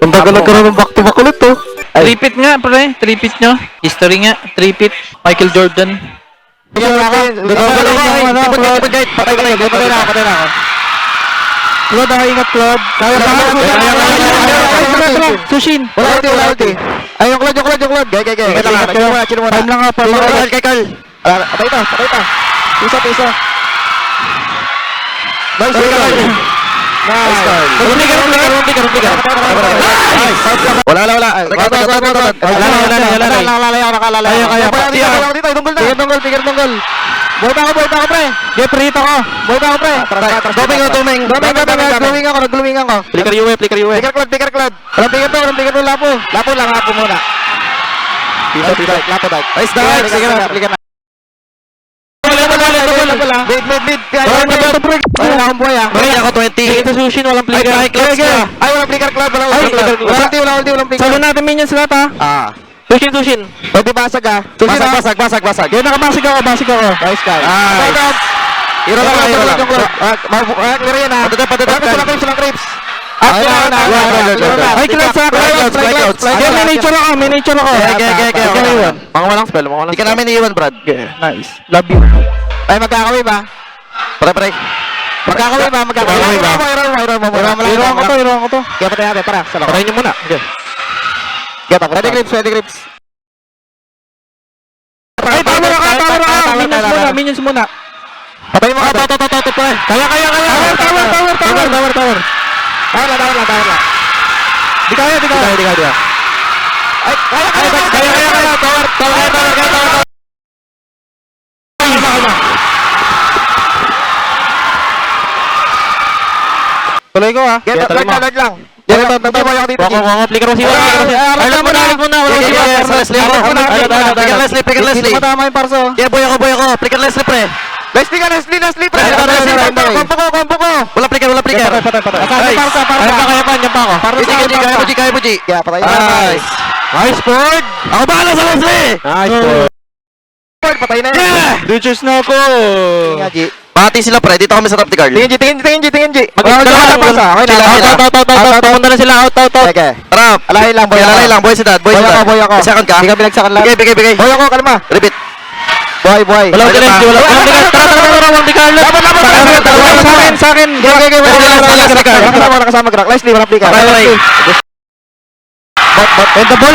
Ang tagal nagkaroon ng back-to-back ulit to. Tripit nga, pre. Tripit nyo. History nga. Tripit. Michael Jordan. Claude, ingat Claude. Sushin. Wala ulti. Ay, yung Claude. Gaya. Time lang nga pa. Kay Carl. Patay ta. Pisa. Nice, Wala. Tunggol. Boy pa ako, pre. Prito ko. Boy pa ako, pre. Tuming. Nag-glowing ako. Flicker UA. Picker Claude. Walang picker to, lapo. Lapo lang ako muna. Lapo, dike. Nice dive. Sige na. Mid. Ay, akong buhay ah. Bakit ako 20? Ito Sushin. Walang flicker. Ay, clutch ka. Ay, walang flicker Claude. Walang ulti. Salo natin minions sila ta. Sushin. Pwede basag ah. Basag. Yun, nakabasig ako. Nice guy. Hero lang. Clear yan ah. Patutap. Sulang creeps. Ay, clutch sa clutch. Miniature ako. Mga walang spell. Hindi ka namin iiwan, Brad. Nice. Love you. Ay, magkakawin ba? Pare. Magkakawin ba? Hero ko to. Kaya patay natin, para. Salamat. Patayin niyo muna. Ready grips. Ay, tower ka. Minions muna. Patay mo ka. Toto, pre. Kaya. Tower. Tawar lang. Di kaya. Ay, kaya. Tawar. Tuloy ko ha. Lord lang. Nagtay mo yung dito. Flicker ko siya. Leslie. Matama yung parso. Yeah, boy ako. Flicker Leslie, pre. Leslie, pre. Kompo ko. Wala flicker. Parsa. Kaya pa ako. Kaya mo, G. Kaya patay. Nice, Ford. Ako bahala sa Leslie. Nice po. Patay na yan. Yeah. Duchess na ako. Nga, G. Bati sila, pre. Dito kami sa top ni Carl. Tingin, G. Parsa. Okay na. Pumunta na sila. Out. Sige. Rap. Alahin lang, Boy si dad. Boy ako. Second ka. Hindi ka binagsakan lang. Bigay. Boy ako, kalma. Repeat. Boy. Walang challenge. Walang di Carlo. Sa akin. Wala kasama Grak. Leslie, wala flicker. End the ball.